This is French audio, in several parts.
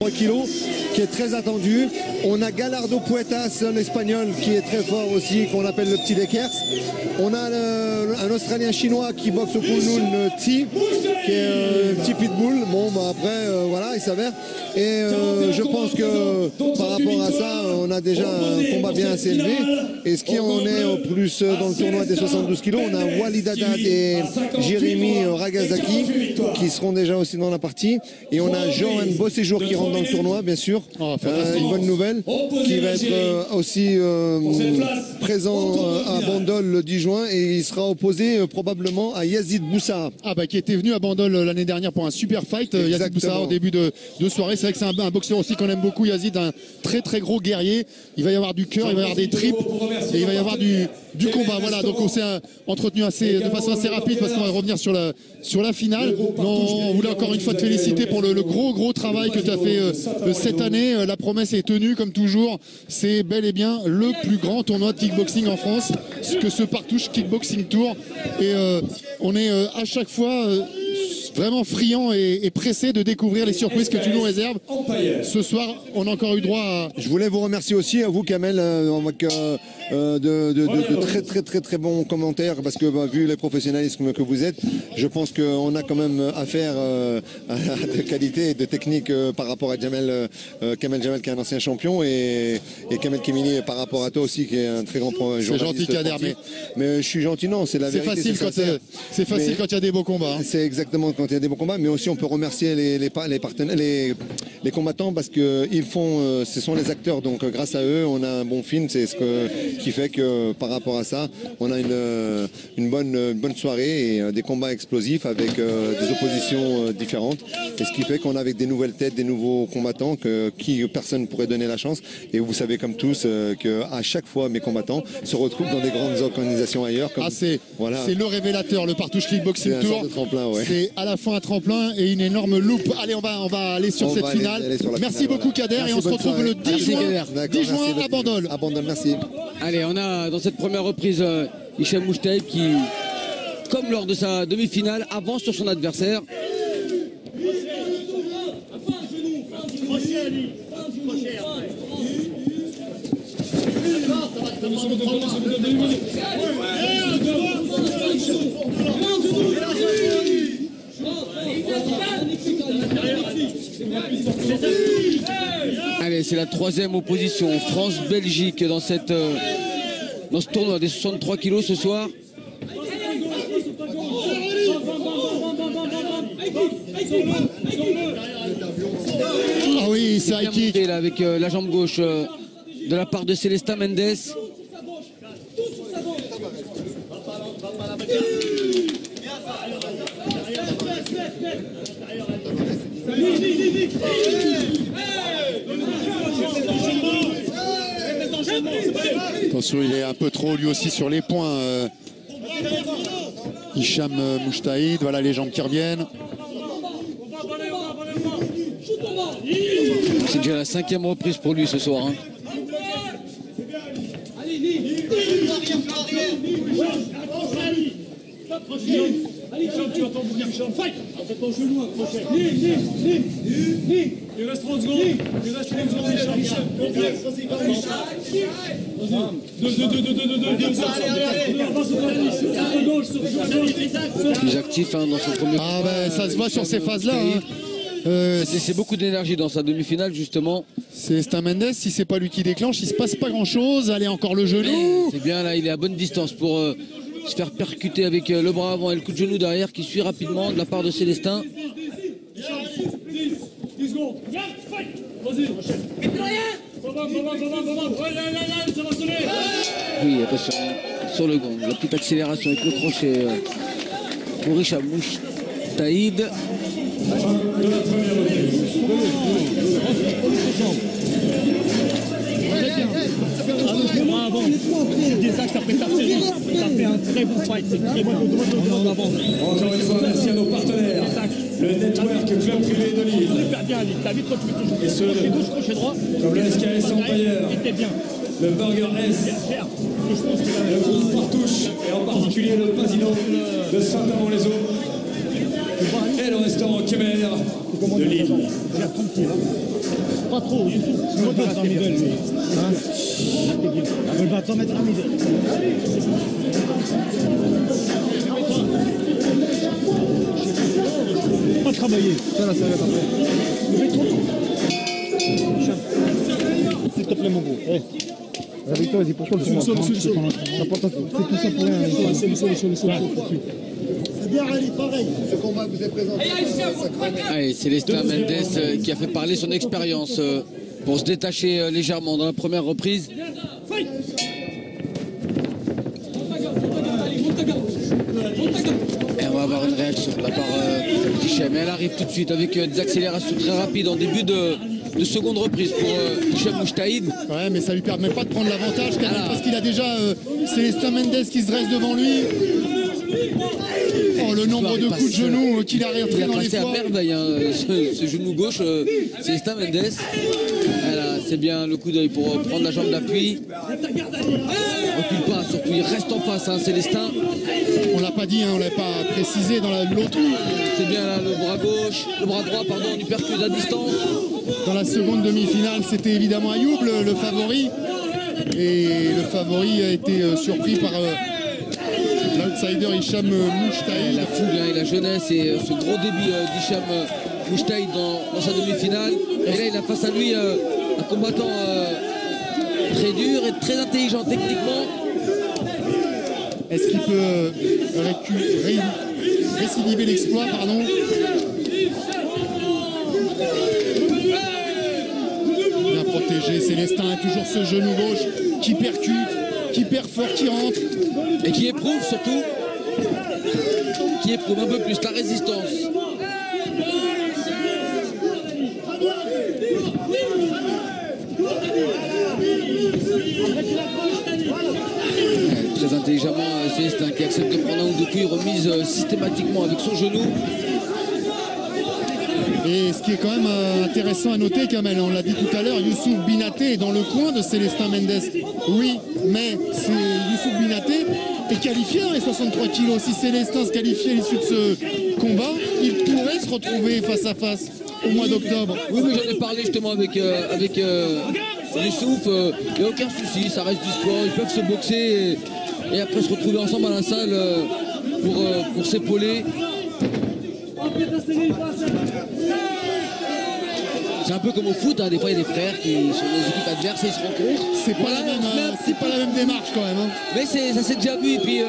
3 kilos qui est très attendu. On a Gallardo Puertas, l'espagnol, qui est très fort aussi, qu'on appelle le petit Dekers. On a un Australien chinois qui boxe au Kunlun, Tsi, qui est un petit pitbull. Bon, bah après, voilà, il s'avère. Et je pense que par rapport à ça, on a déjà un combat bien assez élevé. Et ce qui en est au plus dans le tournoi des 72 kilos, on a Walid Haddad et Jérémy Ragazaki qui seront déjà aussi dans la partie. Et on a Johan Bosséjour qui rentre dans le tournoi, bien sûr. Une bonne nouvelle, qui va être aussi présent à Bandol le 10 juin et il sera opposé probablement à Yazid Boussa. Ah bah qui était venu à Bandol l'année dernière pour un super fight. Yazid Boussa au début de soirée. C'est vrai que c'est un boxeur aussi qu'on aime beaucoup, Yazid, un très très gros guerrier. Il va y avoir du cœur, il va y avoir des tripes et il va y avoir du combat. Voilà, donc on s'est entretenu de façon assez rapide parce qu'on va revenir sur la finale. On voulait encore une fois te féliciter pour le gros travail que tu as fait cette année. La promesse est tenue comme toujours. C'est bel et bien le plus grand tournoi de kickboxing en France, que ce Partouche Kickboxing Tour. Et on est à chaque fois vraiment friand et pressé de découvrir les surprises que tu nous réserves. Ce soir, on a encore eu droit à... Je voulais vous remercier aussi, à vous Kamel, de très bons commentaires, parce que vu les professionnalismes que vous êtes, je pense qu'on a quand même affaire à de qualité et de technique par rapport à Kamel Jamel qui est un ancien champion et Kamel Kemini par rapport à toi aussi qui est un très grand journaliste. C'est gentil Kader, mais je suis gentil, non, c'est la vérité. C'est facile quand il y a des beaux combats. Hein. C'est exactement quand il y a des bons combats, mais aussi on peut remercier les partenaires, les combattants, parce que ce sont les acteurs, donc grâce à eux on a un bon film. C'est ce qui fait que par rapport à ça on a une bonne soirée et des combats explosifs avec des oppositions différentes, et ce qui fait qu'on a avec des nouvelles têtes, des nouveaux combattants qui personne ne pourrait donner la chance. Et vous savez comme tous qu'à chaque fois mes combattants se retrouvent dans des grandes organisations ailleurs comme, c'est le révélateur, le Partouche Kickboxing Tour. Ouais. C'est à la fois un tremplin et une énorme loupe. Allez, on va aller sur cette finale. Merci beaucoup Kader, et on se retrouve le 10 juin à Bandol. À Bandol, merci. Allez, on a dans cette première reprise Hicham Mouchtaïd qui, comme lors de sa demi-finale, avance sur son adversaire. Allez, c'est la troisième opposition, France-Belgique dans ce tournoi des 63 kilos ce soir. Ah oui, c'est high kick là, avec la jambe gauche de la part de Célestin Mendes. Attention, il est un peu trop lui aussi sur les points. Hicham Mouchtaïd, voilà les jambes qui reviennent. C'est déjà la 5e reprise pour lui ce soir. Hein. Tu vas t'en bouger, fight! C'est ton genou accroché. Il reste 30 secondes. Il reste 30 secondes, Plus actif dans son premier. Ah ben ça se voit sur ces phases-là. C'est beaucoup d'énergie dans sa demi-finale justement. C'est Stan Mendes, si c'est pas lui qui déclenche, il se passe pas grand-chose. Allez, encore le genou. C'est bien là, il est à bonne distance pour se faire percuter avec le bras avant et le coup de genou derrière qui suit rapidement de la part de Célestin. 10 secondes. Vas-y, enchaîne. Ça va sonner. Oui, attention, sur le gong, la petite accélération avec le crochet pour Hicham Mouchtaïd. De la première reprise. Bravo. Des actes après ta série. Tu as fait un très bon fight. C'est très bon. Encore une fois, merci à nos partenaires. Le Network Club Privé de Lille. Super bien, Lille. T'as vite retrouvé toujours. Et ceux crochet gauche, crochet droit. Comme le SKS Empire. C'était bien. Le Burger S. Le groupe Partouche. Et en particulier le président de Saint-Amand-les-Eaux. Et le restaurant Kemer de Lille. pas trop. Il va battre en middle, lui. Il va t'en mettre en middle. Pas travailler. Ça là, ça va après. S'il te plaît, mon beau. Avec toi, vas-y, pourquoi le fond? C'est tout ça pour rien. C'est bien, Rally, pareil. Ce combat vous est présenté. Allez, Célestin Mendes qui a fait parler son expérience pour se détacher légèrement dans la première reprise. Et on va avoir une réaction de la part d'Hichem. Elle arrive tout de suite avec des accélérations très rapides en début de seconde reprise pour Hichem Moujtahid. Ouais, mais ça lui permet pas de prendre l'avantage quand même, parce qu'il a déjà Célestin Mendes qui se dresse devant lui. Oh, le nombre de coups de genoux qu'il a rentré dans les foies. Il a passé à merveille ce genou gauche, Célestin Mendes. Voilà, c'est bien le coup d'œil pour prendre la jambe d'appui. Recule pas, surtout il reste en face, Célestin. On l'a pas dit, on l'a pas précisé dans l'autre. C'est bien là, le bras gauche, le bras droit, pardon, du percute à distance. Dans la seconde demi-finale, c'était évidemment Ayoub, le favori. Et le favori a été surpris par l'outsider Hichem Moujtahid. La fougue et la jeunesse et ce gros débit d'Hichem Moujtahid dans sa demi-finale. Et là, il a face à lui un combattant très dur et très intelligent techniquement. Est-ce qu'il peut récidiver l'exploit, pardon? Bien protégé, Célestin a toujours ce genou gauche qui percute, qui perfore, qui rentre. Et qui éprouve surtout, qui éprouve un peu plus la résistance. Très intelligemment, Célestin qui accepte de prendre un ou deux coups, remise systématiquement avec son genou. Et ce qui est quand même intéressant à noter, Kamel, on l'a dit tout à l'heure, Youssouf Binaté est dans le coin de Célestin Mendes. Oui, mais c'est Youssouf Binaté est qualifié dans les 63 kilos. Si Célestin se qualifiait à l'issue de ce combat, il pourrait se retrouver face à face au mois d'octobre. Oui, mais j'en ai parlé justement avec Youssouf. Il n'y a aucun souci, ça reste du sport. Ils peuvent se boxer et après se retrouver ensemble à la salle pour s'épauler. C'est un peu comme au foot, des fois il y a des frères qui sont dans des équipes adverses et ils se rencontrent. C'est pas, pas la même démarche quand même. Mais ça s'est déjà vu et puis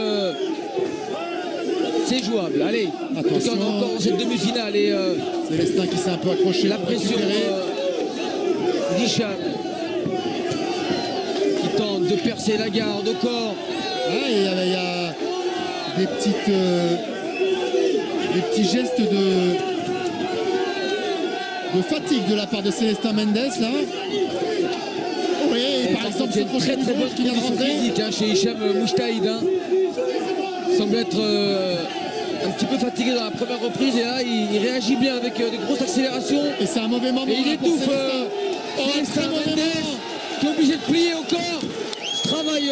c'est jouable. Allez, attention, on est encore dans cette demi-finale et Célestin qui s'est un peu accroché. La pression d'Hichem qui tente de percer la garde au corps. Ouais, il y a des petits gestes de fatigue de la part de Célestin Mendes là. Oui, par exemple, c'est très très bonne qui vient de rentrer chez Hichem Moujtahid. Il semble être un petit peu fatigué dans la première reprise et là il réagit bien avec des grosses accélérations. Et c'est un mauvais moment. Et il étouffe Célestin Mendes qui est obligé de plier au corps. Ce travail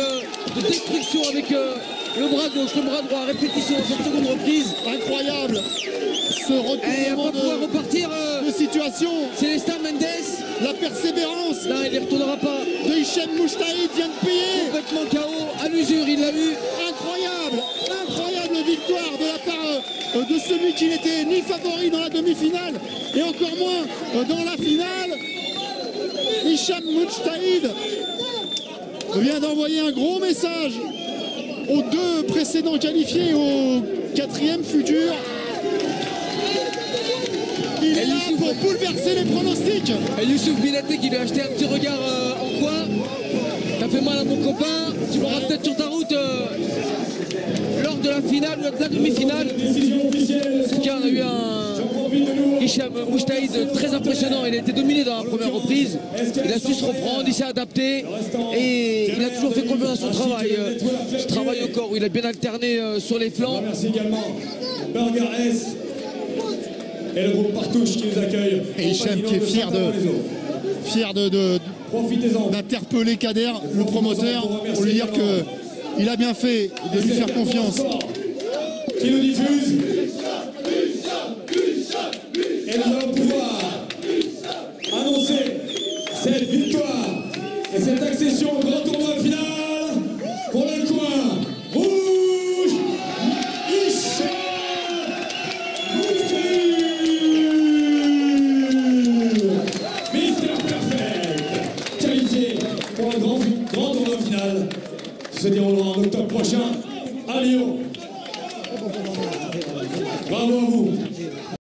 de destruction avec le bras gauche, le bras droit, répétition dans cette seconde reprise. Incroyable. Ce retournement pouvoir repartir de situation. Célestin Mendes. La persévérance. Là, il ne retournera pas. De Hichem Moujtahid vient de payer. Complètement KO, à l'usure, il l'a eu. Incroyable. Incroyable victoire de la part de celui qui n'était ni favori dans la demi-finale et encore moins dans la finale. Hichem Moujtahid vient d'envoyer un gros message aux deux précédents qualifiés, au quatrième futur. Il est là pour bouleverser les pronostics. Et Youssouf Binaté qui lui a acheté un petit regard en coin. T'as fait mal à mon copain, tu m'auras peut-être sur ta route lors de la finale ou de la demi-finale. En tout cas, on a eu un Hichem Moujtahid très impressionnant. Il a été dominé dans la première reprise. Il a su se reprendre, il s'est adapté et il a toujours fait confiance à son travail. Ce travail au corps où il a bien alterné sur les flancs. Merci également Burger S et le groupe Partouche qui nous accueille. Et Hichem qui est fier d'interpeller Kader, le promoteur, pour lui dire qu'il a bien fait de lui faire confiance. Qui nous diffuse. Et nous allons pouvoir annoncer cette victoire et cette accession au grand tournoi final pour le coin rouge, Michel Mister Perfect, qualifié pour le grand tournoi final qui se déroulera en octobre prochain à Lyon. Bravo à vous.